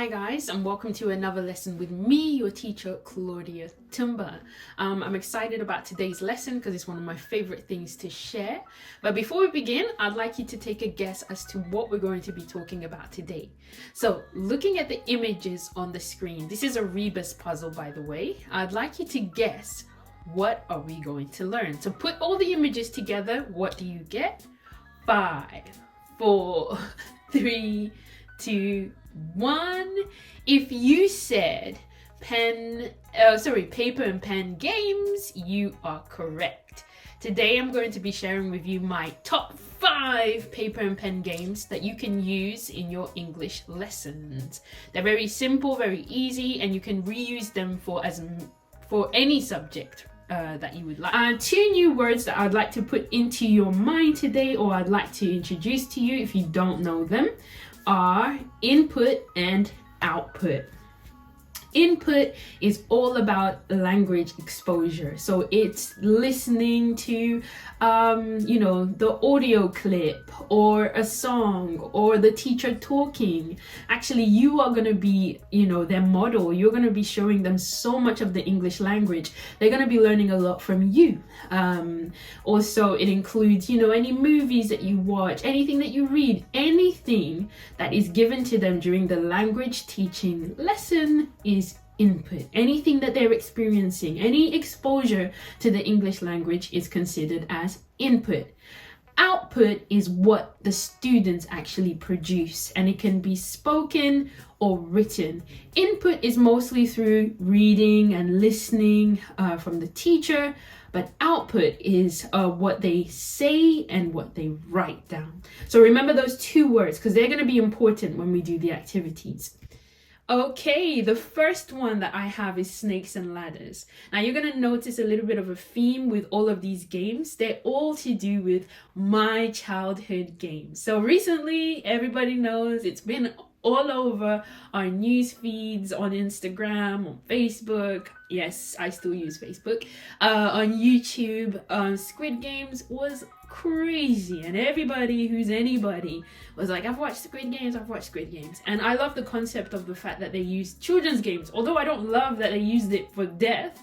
Hi guys, and welcome to another lesson with me, your teacher, Claudia Tumba. I'm excited about today's lesson because it's one of my favorite things to share. But before we begin, I'd like you to take a guess as to what we're going to be talking about today. So, looking at the images on the screen, this is a rebus puzzle, by the way. I'd like you to guess, what are we going to learn? So put all the images together, what do you get? 5, 4, 3, 2, 1. If you said paper and pen games, you are correct. Today I'm going to be sharing with you my top 5 paper and pen games that you can use in your English lessons. They're very simple, very easy, and you can reuse them for any subject that you would like. 2 new words that I'd like to put into your mind today, or I'd like to introduce to you if you don't know them, are input and output. Input is all about language exposure. So it's listening to, the audio clip or a song or the teacher talking. Actually, you are going to be, their model. You're going to be showing them so much of the English language. They're going to be learning a lot from you. Also, it includes, any movies that you watch, anything that you read, anything that is given to them during the language teaching lesson is input. Anything that they're experiencing, any exposure to the English language is considered as input. Output is what the students actually produce, and it can be spoken or written. Input is mostly through reading and listening from the teacher, but output is what they say and what they write down. So remember those 2 words because they're going to be important when we do the activities. Okay, the first one that I have is snakes and ladders. Now you're going to notice a little bit of a theme with all of these games. They're all to do with my childhood games. So recently, everybody knows it's been all over our news feeds on Instagram, on Facebook. Yes, I still use Facebook. On YouTube, Squid Games was crazy, and everybody who's anybody was like, I've watched Squid Games. And I love the concept of the fact that they use children's games, although I don't love that they used it for death,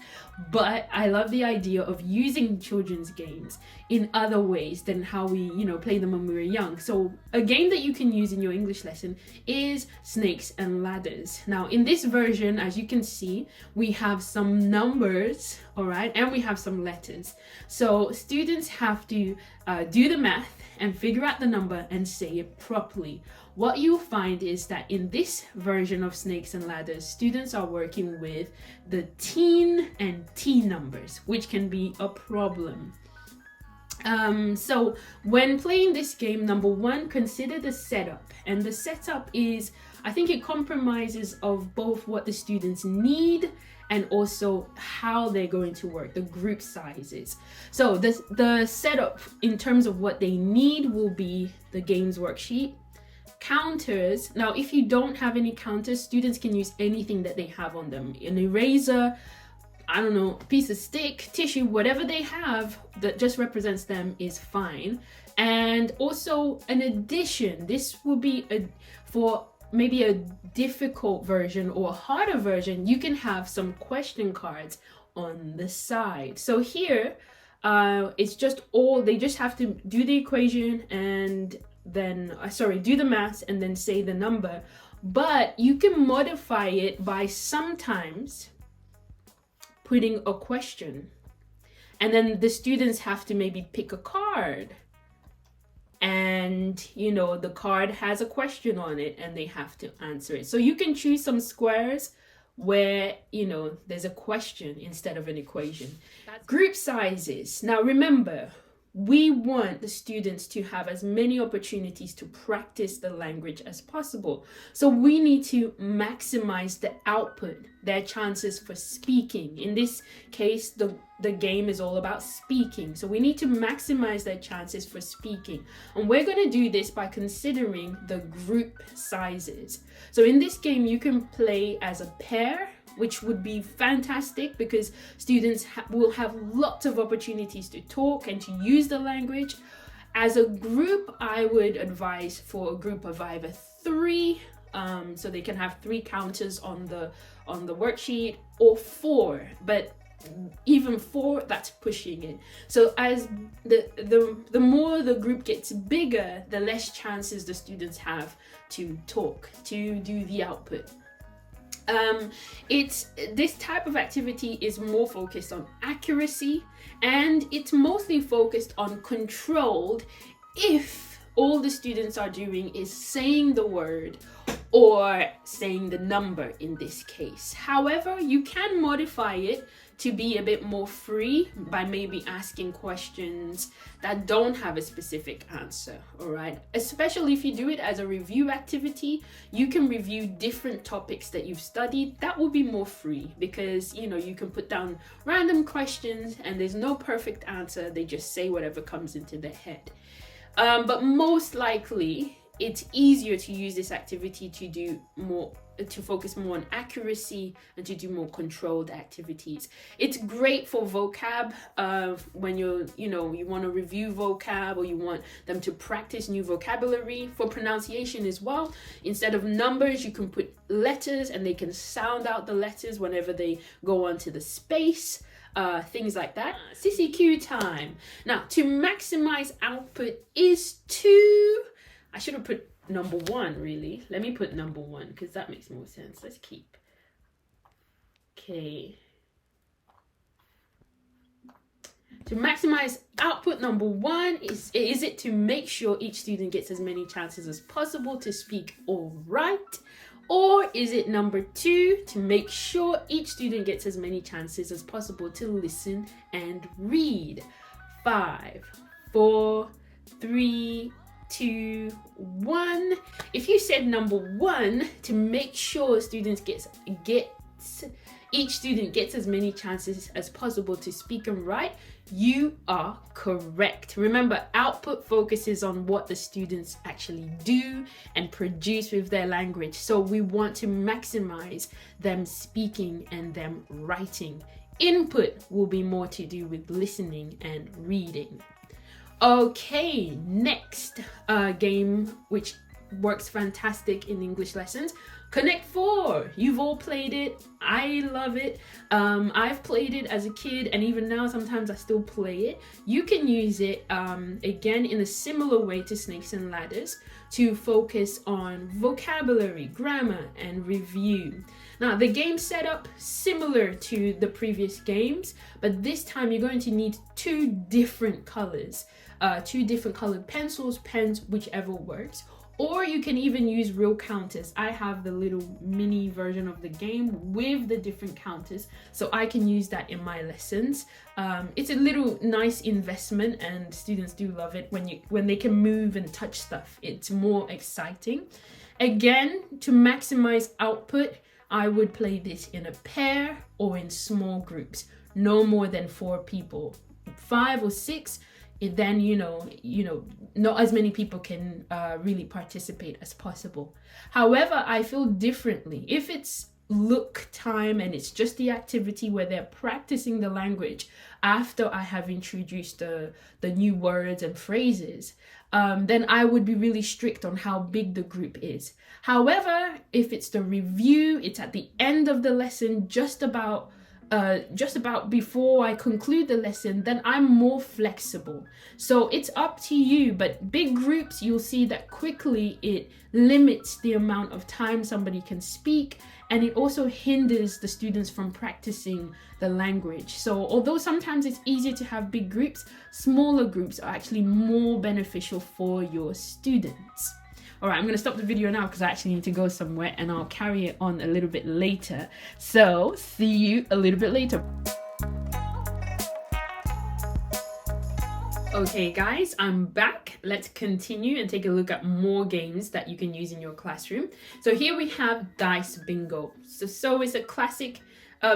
but I love the idea of using children's games in other ways than how we play them when we were young. So a game that you can use in your English lesson is snakes and ladders. Now in this version, as you can see, we have some numbers, all right, and we have some letters. So students have to do the math and figure out the number and say it properly. What you'll find is that in this version of Snakes and Ladders, students are working with the teen and T numbers, which can be a problem. So when playing this game, number 1, consider the setup. And the setup is, I think it compromises of both what the students need and also how they're going to work, the group sizes. So the setup in terms of what they need will be the games worksheet, counters. Now, if you don't have any counters, students can use anything that they have on them. An eraser, a piece of stick, tissue, whatever they have that just represents them is fine. And also an addition. This will be for maybe a difficult version or a harder version. You can have some question cards on the side. So here, it's just they just have to do the equation and then, do the maths and then say the number. But you can modify it by sometimes putting a question. And then the students have to maybe pick a card. And, the card has a question on it and they have to answer it. So you can choose some squares where, there's a question instead of an equation. Group sizes. Now, remember, we want the students to have as many opportunities to practice the language as possible. So we need to maximize the output, their chances for speaking. In this case, the game is all about speaking. So we need to maximize their chances for speaking. And we're going to do this by considering the group sizes. So in this game, you can play as a pair, which would be fantastic because students will have lots of opportunities to talk and to use the language. As a group, I would advise for a group of either 3 So they can have 3 counters on the worksheet, or 4, but even 4, that's pushing it. So as the more the group gets bigger, the less chances the students have to talk, to do the output. This type of activity is more focused on accuracy, and it's mostly focused on controlled if all the students are doing is saying the word or saying the number in this case. However, you can modify it to be a bit more free by maybe asking questions that don't have a specific answer, all right? Especially if you do it as a review activity, you can review different topics that you've studied. That will be more free because, you know, you can put down random questions and there's no perfect answer. They just say whatever comes into their head. But most likely, it's easier to use this activity to focus more on accuracy and to do more controlled activities. It's great for vocab when you want to review vocab, or you want them to practice new vocabulary. For pronunciation as well, instead of numbers, you can put letters and they can sound out the letters whenever they go onto the space. Things like that. CCQ time. Now, to maximize output is to... I should have put number 1, really. Let me put number 1 because that makes more sense. Let's keep. Okay. To maximize output, number 1 is it to make sure each student gets as many chances as possible to speak or write? Or is it number 2, to make sure each student gets as many chances as possible to listen and read? 5, 4, 3, 2, 1. If you said number 1, to make sure students each student gets as many chances as possible to speak and write, you are correct. Remember, output focuses on what the students actually do and produce with their language. So we want to maximize them speaking and them writing. Input will be more to do with listening and reading. Okay, next game which works fantastic in English lessons, Connect 4. You've all played it. I love it. I've played it as a kid, and even now sometimes I still play it. You can use it again in a similar way to Snakes and Ladders to focus on vocabulary, grammar, and review. Now, the game setup similar to the previous games, but this time you're going to need 2 different colors, 2 different colored pencils, pens, whichever works. Or you can even use real counters. I have the little mini version of the game with the different counters, so I can use that in my lessons. It's a little nice investment, and students do love it when they can move and touch stuff. It's more exciting. Again, to maximize output, I would play this in a pair or in small groups, no more than 4 people. 5 or 6. Then not as many people can really participate as possible. However, I feel differently. If it's look time and it's just the activity where they're practicing the language after I have introduced the new words and phrases, then I would be really strict on how big the group is. However, if it's the review, it's at the end of the lesson, just about before I conclude the lesson, then I'm more flexible. So it's up to you, but big groups, you'll see that quickly it limits the amount of time somebody can speak, and it also hinders the students from practicing the language. So although sometimes it's easier to have big groups, smaller groups are actually more beneficial for your students. All right, I'm going to stop the video now because I actually need to go somewhere, and I'll carry it on a little bit later. So see you a little bit later. Okay guys, I'm back. Let's continue and take a look at more games that you can use in your classroom. So here we have Dice Bingo. So it's a classic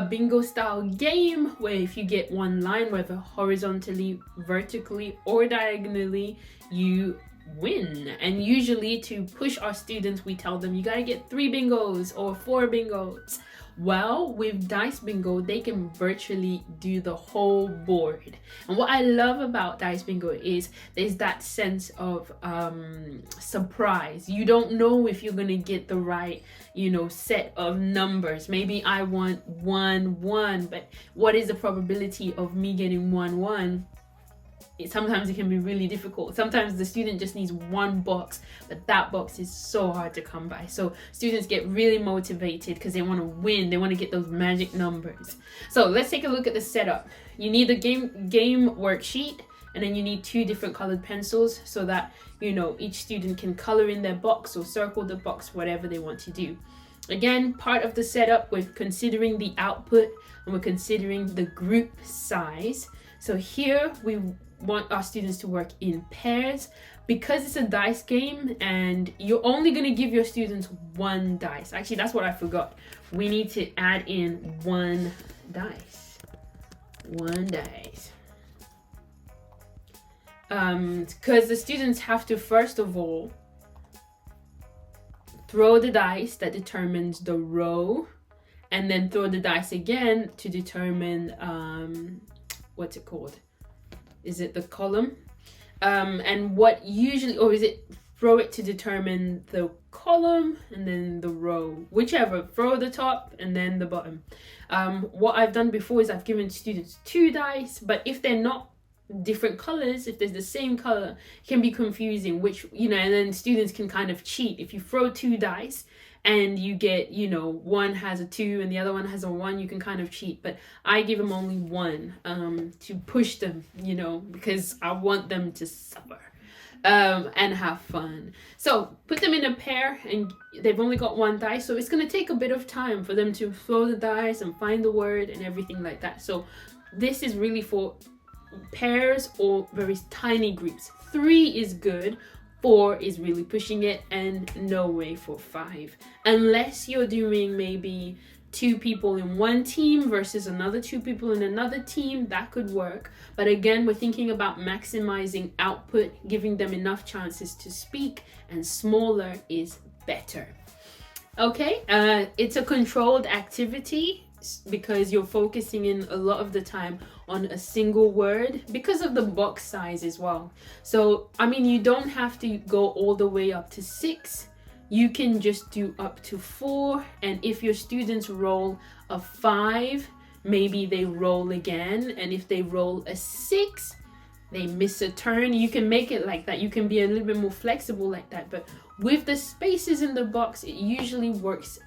bingo style game where if you get one line, whether horizontally, vertically, or diagonally, you win. And usually to push our students, we tell them you gotta get 3 bingos or 4 bingos, Well, with Dice Bingo, they can virtually do the whole board. And what I love about Dice Bingo is there's that sense of surprise. You don't know if you're going to get the right, set of numbers. Maybe I want 1 1, but what is the probability of me getting 1 1? Sometimes it can be really difficult. Sometimes the student just needs one box, but that box is so hard to come by. So students get really motivated because they want to win. They want to get those magic numbers. So let's take a look at the setup. You need a game worksheet, and then you need 2 different colored pencils so that each student can color in their box or circle the box, whatever they want to do. Again, part of the setup, we're considering the output and we're considering the group size. So here we want our students to work in pairs because it's a dice game and you're only going to give your students 1 dice. Actually, that's what I forgot. We need to add in 1 dice. 1 dice. Because the students have to first of all throw the dice that determines the row, and then throw the dice again to determine what's it called? Is it the column? And what usually, or is it throw it to determine the column and then the row? Whichever, throw the top and then the bottom. What I've done before is I've given students 2 dice, but if they're not different colors, if there's the same color, it can be confusing, which, and then students can kind of cheat. If you throw 2 dice, and you get, one has a 2 and the other one has a 1, you can kind of cheat. But I give them only 1 to push them, because I want them to suffer and have fun. So put them in a pair, and they've only got 1 dice. So it's going to take a bit of time for them to throw the dice and find the word and everything like that. So this is really for pairs or very tiny groups. 3 is good. 4 is really pushing it, and no way for 5. Unless you're doing maybe 2 people in one team versus another 2 people in another team, that could work. But again, we're thinking about maximizing output, giving them enough chances to speak, and smaller is better. Okay, it's a controlled activity because you're focusing in a lot of the time on a single word because of the box size as well. So, you don't have to go all the way up to 6. You can just do up to 4. And if your students roll a 5, maybe they roll again. And if they roll a 6, they miss a turn. You can make it like that. You can be a little bit more flexible like that. But with the spaces in the box, it usually works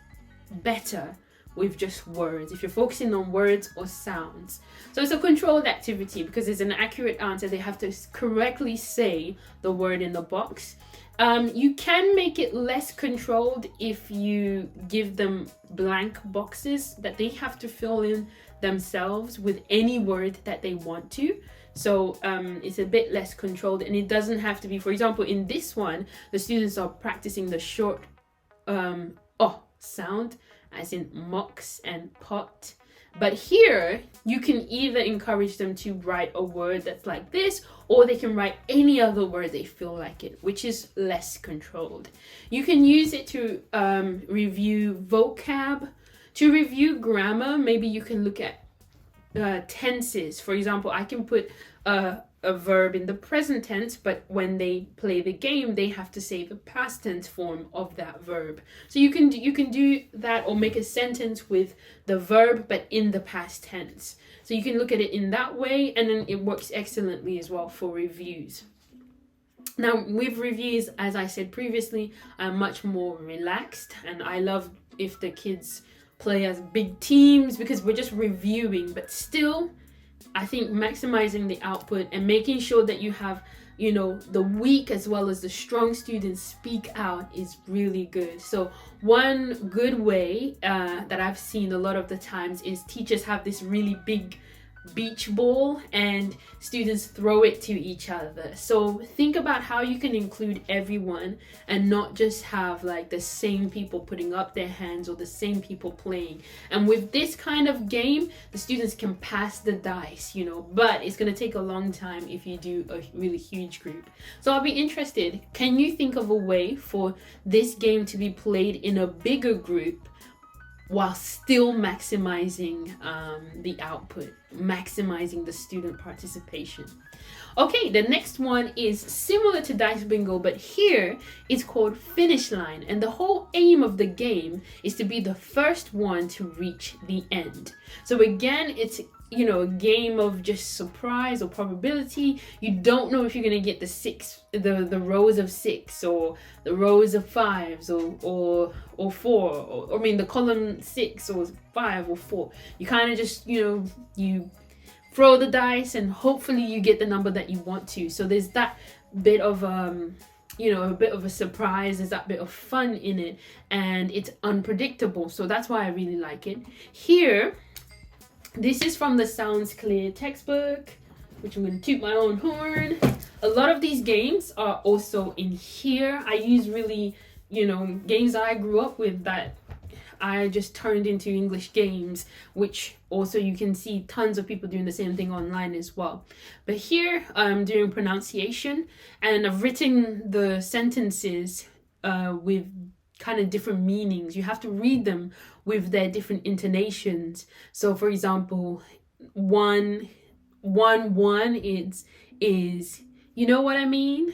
better with just words, if you're focusing on words or sounds. So it's a controlled activity because it's an accurate answer. They have to correctly say the word in the box. You can make it less controlled if you give them blank boxes that they have to fill in themselves with any word that they want to. So it's a bit less controlled, and it doesn't have to be, for example, in this one, the students are practicing the short sound, as in mocks and pot. But here, you can either encourage them to write a word that's like this, or they can write any other word they feel like it, which is less controlled. You can use it to review vocab, to review grammar. Maybe you can look at tenses. For example, I can put a verb in the present tense, but when they play the game, they have to say the past tense form of that verb. So you can do that, or make a sentence with the verb but in the past tense. So you can look at it in that way, and then it works excellently as well for reviews. Now with reviews, as I said previously, I'm much more relaxed, and I love if the kids play as big teams because we're just reviewing, but still I think maximizing the output and making sure that you have, the weak as well as the strong students speak out is really good. So one good way that I've seen a lot of the times is teachers have this really big beach ball and students throw it to each other. So think about how you can include everyone and not just have like the same people putting up their hands or the same people playing. And with this kind of game, the students can pass the dice, but it's going to take a long time if you do a really huge group. So I'll be interested, can you think of a way for this game to be played in a bigger group while still maximizing the output, maximizing the student participation. Okay, the next one is similar to Dice Bingo, but here it's called Finish Line. And the whole aim of the game is to be the first one to reach the end. So again, it's, you know, a game of just surprise or probability. You don't know if you're gonna get the rows of 6 or the rows of 5s or 4, or I mean the column 6 or 5 or 4. You kind of just, you know, you throw the dice and hopefully you get the number that you want to. So there's that bit of you know, a bit of a surprise. There's that bit of fun in it, and it's unpredictable. So that's why I really like it. Here, this is from the Sounds Clear textbook, which I'm going to toot my own horn. A lot of these games are also in here. I use really, you know, games that I grew up with that I just turned into English games, which also you can see tons of people doing the same thing online as well. But here I'm doing pronunciation, and I've written the sentences with kind of different meanings. You have to read them with their different intonations. So for example, one is you know what I mean?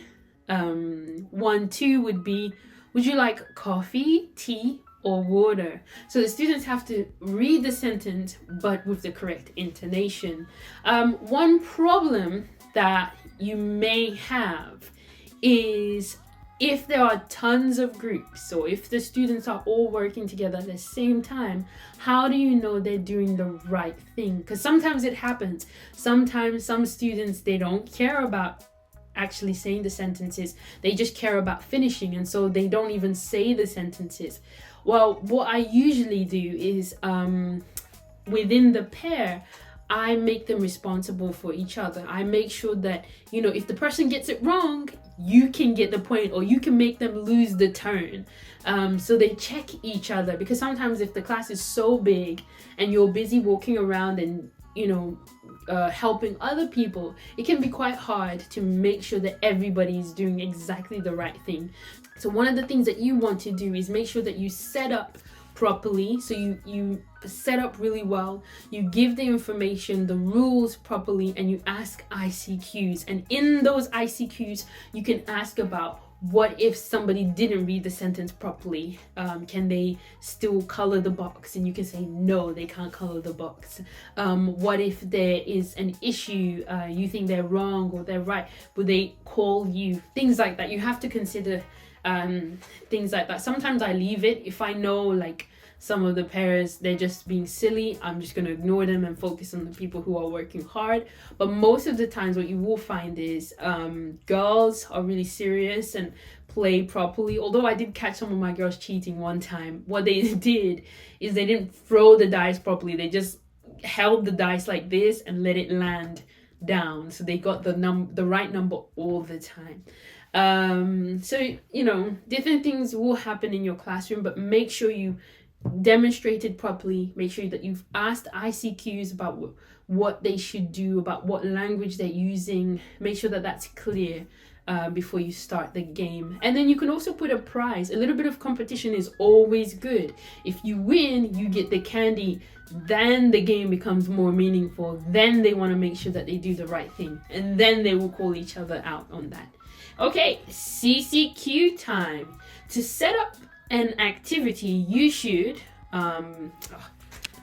1, 2 would be, would you like coffee, tea, or water? So the students have to read the sentence but with the correct intonation. One problem that you may have is if there are tons of groups, or if the students are all working together at the same time, how do you know they're doing the right thing? Because sometimes it happens. Sometimes some students, they don't care about actually saying the sentences. They just care about finishing, and so they don't even say the sentences. Well, what I usually do is within the pair, I make them responsible for each other. I make sure that, you know, if the person gets it wrong, you can get the point, or you can make them lose the turn. So they check each other, because sometimes if the class is so big and you're busy walking around and, you know, helping other people, it can be quite hard to make sure that everybody is doing exactly the right thing. So one of the things that you want to do is make sure that you set up properly. So you set up really well, you give the information, the rules properly, and you ask ICQs. And in those ICQs, you can ask about, what if somebody didn't read the sentence properly? Can they still color the box? And you can say, no, they can't color the box. What if there is an issue, you think they're wrong or they're right, would they call you? Things like that. You have to consider things like that. Sometimes I leave it. If I know like some of the pairs, they're just being silly, I'm just going to ignore them and focus on the people who are working hard. But most of the times what you will find is girls are really serious and play properly. Although I did catch some of my girls cheating one time. What they did is they didn't throw the dice properly. They just held the dice like this and let it land down. So they got the right number all the time. So, you know, different things will happen in your classroom, but make sure you demonstrate it properly. Make sure that you've asked ICQs about what they should do, about what language they're using. Make sure that that's clear before you start the game. And then you can also put a prize. A little bit of competition is always good. If you win, you get the candy. Then the game becomes more meaningful. Then they want to make sure that they do the right thing. And then they will call each other out on that. Okay, CCQ time. To set up an activity, you should, I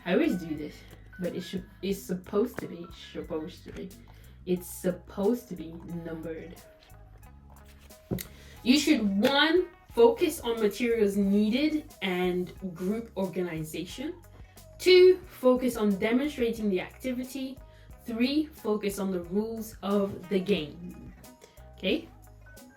always do this, but it's supposed to be numbered. You should, 1, focus on materials needed and group organization. 2, focus on demonstrating the activity. 3, focus on the rules of the game. Okay,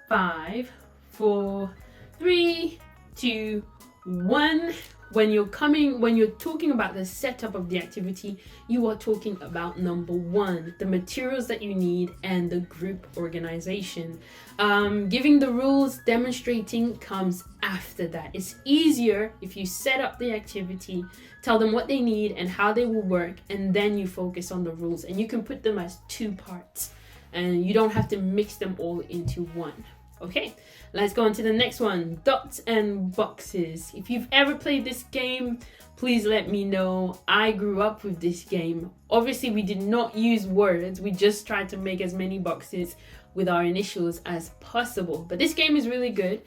5, 4, 3, 2, 1. When you're talking about the setup of the activity, you are talking about number 1, the materials that you need and the group organization. Giving the rules, demonstrating comes after that. It's easier if you set up the activity, tell them what they need and how they will work, and then you focus on the rules. And you can put them as 2 parts, and you don't have to mix them all into one. Okay, let's go on to the next one, dots and boxes. If you've ever played this game, please let me know. I grew up with this game. Obviously, we did not use words. We just tried to make as many boxes with our initials as possible. But this game is really good.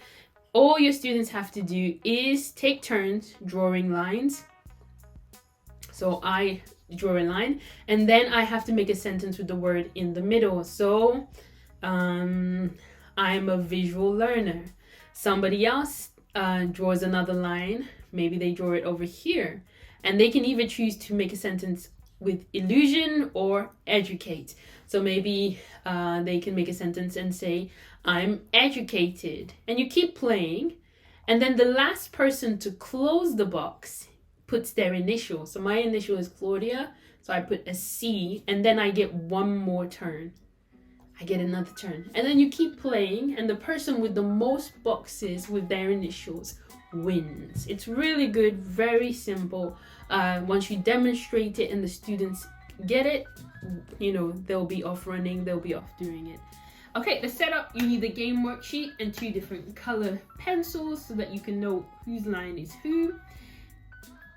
All your students have to do is take turns drawing lines. So I draw a line, and then I have to make a sentence with the word in the middle. So I'm a visual learner. Somebody else draws another line. Maybe they draw it over here, and they can either choose to make a sentence with illusion or educate. So maybe they can make a sentence and say, I'm educated, and you keep playing, and then the last person to close the box puts their initial. So my initial is Claudia, so I put a C, and then I get one more turn. I get another turn, and then you keep playing, and the person with the most boxes with their initials wins. It's really good, very simple. Once you demonstrate it and the students get it, you know, they'll be off running, they'll be off doing it. Okay, the setup, you need the game worksheet and 2 different color pencils so that you can know whose line is who.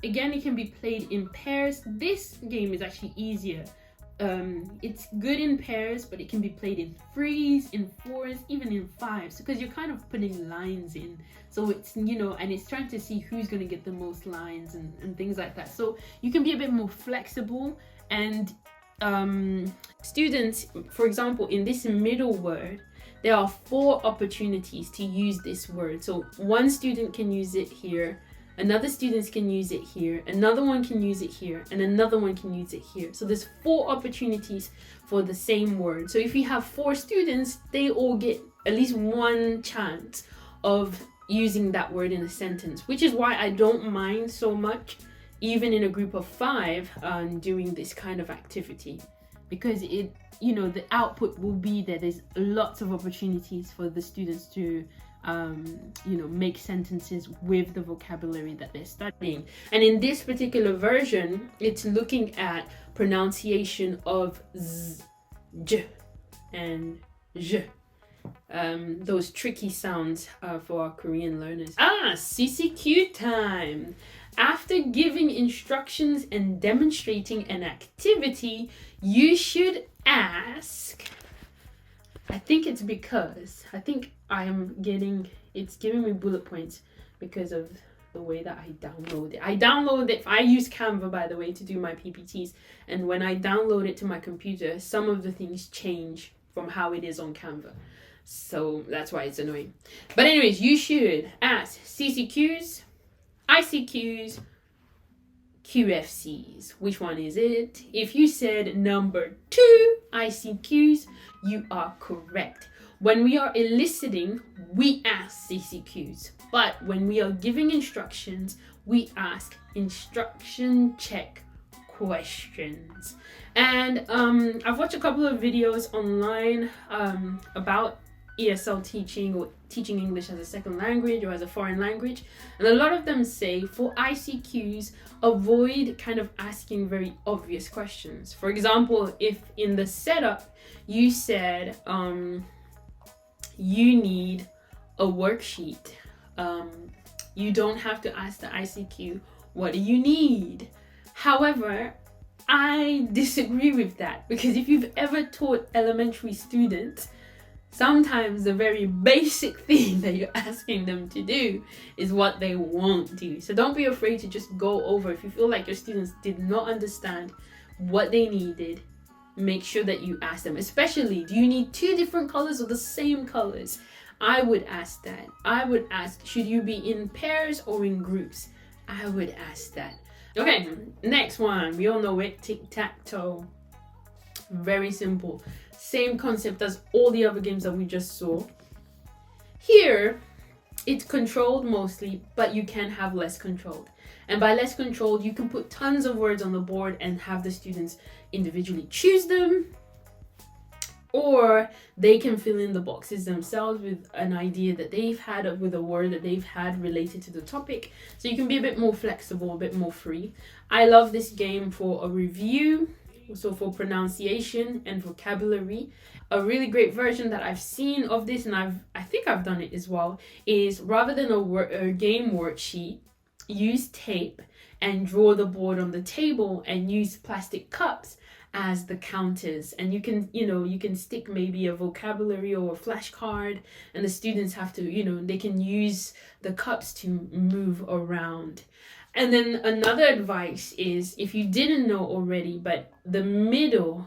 Again, it can be played in pairs. This game is actually easier. It's good in pairs, but it can be played in 3s, in 4s, even in 5s, because you're kind of putting lines in. So it's, you know, and it's trying to see who's going to get the most lines and things like that. So you can be a bit more flexible. And students, for example, in this middle word, there are 4 opportunities to use this word. So one student can use it here, another student can use it here, another one can use it here, and another one can use it here. So there's 4 opportunities for the same word. So if you have 4 students, they all get at least one chance of using that word in a sentence, which is why I don't mind so much, even in a group of 5, doing this kind of activity, because it, you know, the output will be that there's lots of opportunities for the students to you know, make sentences with the vocabulary that they're studying. And in this particular version, it's looking at pronunciation of z, j, and j. Those tricky sounds for our Korean learners. CCQ time. After giving instructions and demonstrating an activity, you should ask. I think it's because it's giving me bullet points because of the way that I download it. I use Canva, by the way, to do my PPTs, and when I download it to my computer, some of the things change from how it is on Canva. So that's why it's annoying. But anyways, you should ask CCQs, ICQs, QFCs. Which one is it? If you said number 2, ICQs, you are correct. When we are eliciting, we ask CCQs. But when we are giving instructions, we ask instruction check questions. And I've watched a couple of videos online about ESL teaching or teaching English as a second language or as a foreign language, and a lot of them say for ICQs, avoid kind of asking very obvious questions. For example, if in the setup you said you need a worksheet, you don't have to ask the ICQ, what do you need? However, I disagree with that, because if you've ever taught elementary students, sometimes the very basic thing that you're asking them to do is what they won't do. So don't be afraid to just go over. If you feel like your students did not understand what they needed, make sure that you ask them. Especially, do you need 2 different colors or the same colors? I would ask that. I would ask, should you be in pairs or in groups? I would ask that. Okay, next one. We all know it, Tic Tac Toe. Very simple. Same concept as all the other games that we just saw. Here, it's controlled mostly, but you can have less controlled. And by less controlled, you can put tons of words on the board and have the students individually choose them, or they can fill in the boxes themselves with an idea that they've had, with a word that they've had related to the topic. So you can be a bit more flexible, a bit more free. I love this game for a review, so for pronunciation and vocabulary. A really great version that I've seen of this, and I think I've done it as well, is rather than a game worksheet, use tape and draw the board on the table and use plastic cups as the counters. And you can, you can stick maybe a vocabulary or a flashcard, and the students have to, they can use the cups to move around. And then another advice is, if you didn't know already, but the middle,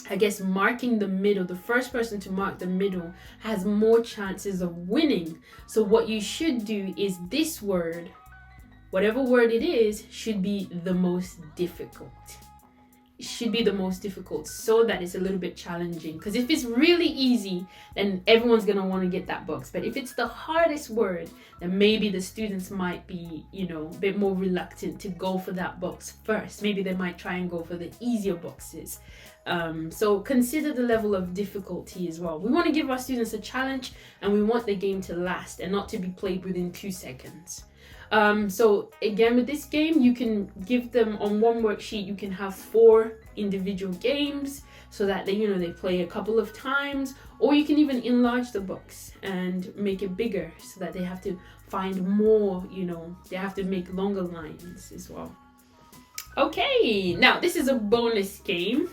I guess marking the middle, the first person to mark the middle has more chances of winning. So what you should do is this word, whatever word it is, should be the most difficult. It should be the most difficult, so that it's a little bit challenging. Because if it's really easy, then everyone's going to want to get that box. But if it's the hardest word, then maybe the students might be, a bit more reluctant to go for that box first. Maybe they might try and go for the easier boxes. So consider the level of difficulty as well. We want to give our students a challenge, and we want the game to last and not to be played within 2 seconds. So again, with this game, you can give them on one worksheet, you can have 4 individual games so that they play a couple of times, or you can even enlarge the box and make it bigger so that they have to find more, they have to make longer lines as well. Okay, now this is a bonus game.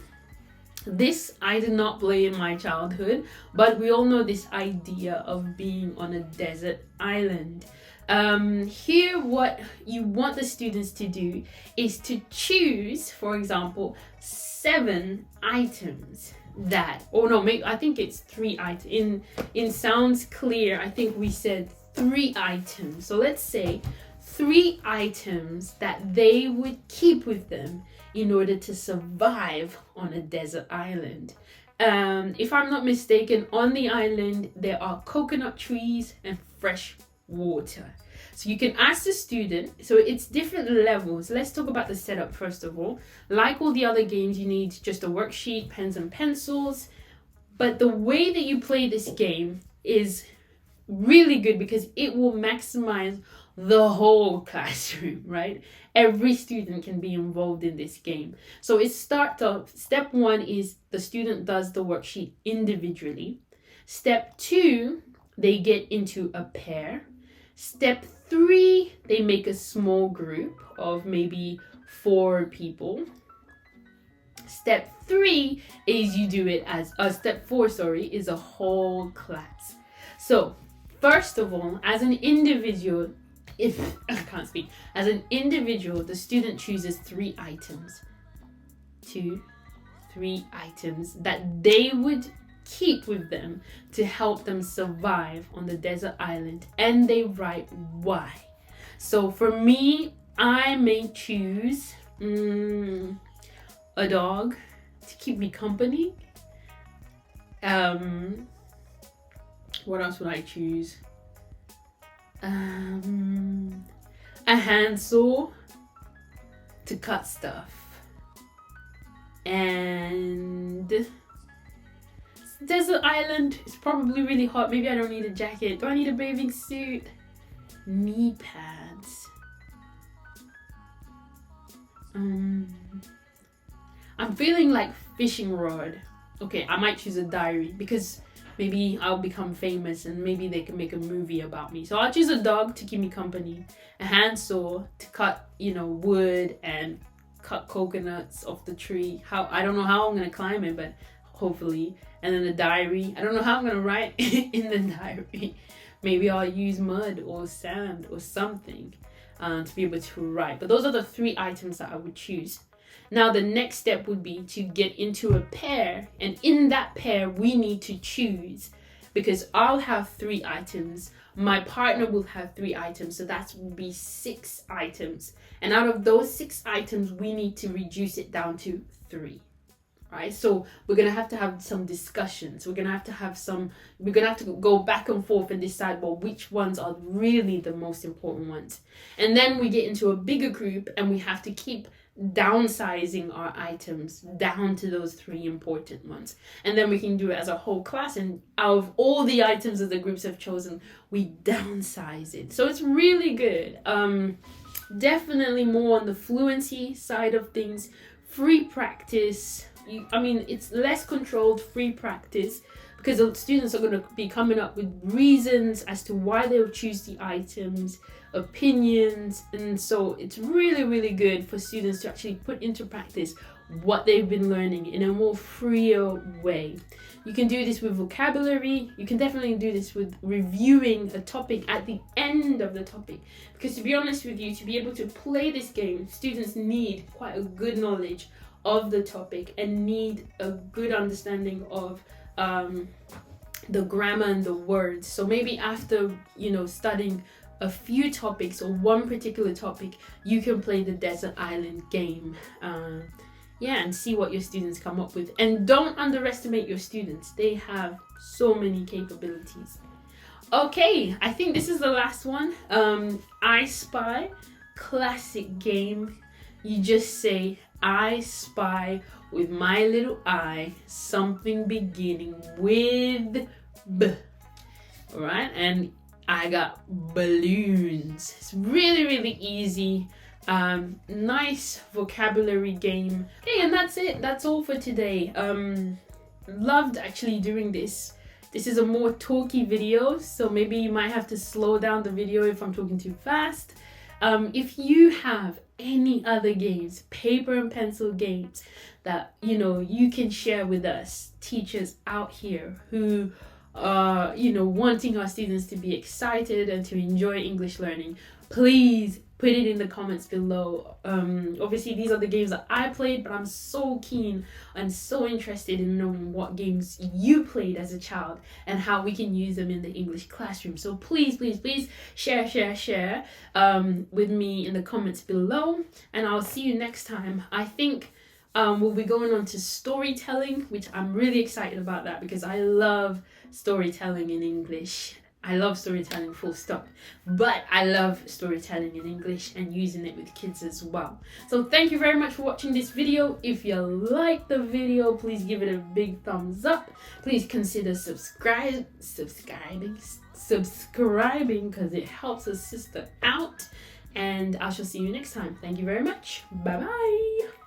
This I did not play in my childhood, but we all know this idea of being on a desert island. Here what you want the students to do is to choose, for example, 7 items that, I think it's 3 items. In Sounds Clear, I think we said 3 items. So let's say 3 items that they would keep with them in order to survive on a desert island. If I'm not mistaken, on the island there are coconut trees and fresh water. So you can ask the student, so it's different levels. Let's talk about the setup first of all. Like all the other games, you need just a worksheet, pens and pencils. But the way that you play this game is really good because it will maximize the whole classroom, right? Every student can be involved in this game. So it starts off, step 1 is the student does the worksheet individually. Step 2, they get into a pair. Step 3, they make a small group of maybe 4 people. Step 3 is you do it as, step 4, is a whole class. So first of all, as an individual, as an individual, the student chooses 3 items. 2, 3 items that they would keep with them to help them survive on the desert island, and they write why. So for me, I may choose a dog to keep me company. What else would I choose? A handsaw to cut stuff, and desert island is probably really hot. Maybe I don't need a jacket. Do I need a bathing suit? Knee pads. I'm feeling like fishing rod. Okay, I might choose a diary because maybe I'll become famous and maybe they can make a movie about me. So I'll choose a dog to keep me company, a handsaw to cut, wood and cut coconuts off the tree. I don't know how I'm gonna climb it, but hopefully. And then a diary. I don't know how I'm gonna write in the diary. Maybe I'll use mud or sand or something to be able to write. But those are the 3 items that I would choose. Now the next step would be to get into a pair, and in that pair we need to choose, because I'll have 3 items, my partner will have 3 items, so that will be 6 items, and out of those 6 items we need to reduce it down to 3. Right, so we're gonna have to have some discussions. We're gonna have to go back and forth and decide, well, which ones are really the most important ones. And then we get into a bigger group and we have to keep downsizing our items down to those 3 important ones. And then we can do it as a whole class, and out of all the items that the groups have chosen, we downsize it. So it's really good. Definitely more on the fluency side of things. Free practice. It's less controlled, free practice, because the students are going to be coming up with reasons as to why they would choose the items, opinions, and so it's really, really good for students to actually put into practice what they've been learning in a more freer way. You can do this with vocabulary. You can definitely do this with reviewing a topic at the end of the topic, because to be honest with you, to be able to play this game, students need quite a good knowledge of the topic and need a good understanding of the grammar and the words. So maybe after, you know, studying a few topics or one particular topic, you can play the desert island game. And see what your students come up with. And don't underestimate your students. They have so many capabilities. Okay, I think this is the last one. I Spy, classic game. You just say, I spy with my little eye something beginning with B. Alright, and I got balloons. It's really, really easy. Nice vocabulary game. Okay, and that's it. That's all for today. Loved actually doing this. This is a more talky video, so maybe you might have to slow down the video if I'm talking too fast. If you have any other games, paper and pencil games that you can share with us, teachers out here who are wanting our students to be excited and to enjoy English learning, please put it in the comments below. Obviously these are the games that I played, but I'm so keen and so interested in knowing what games you played as a child and how we can use them in the English classroom. So please share with me in the comments below, and I'll see you next time. I think we'll be going on to storytelling, which I'm really excited about that because I love storytelling in English. I love storytelling full stop, but I love storytelling in English and using it with kids as well. So thank you very much for watching this video. If you like the video, please give it a big thumbs up. Please consider subscribing because it helps a sister out, and I shall see you next time. Thank you very much. Bye bye.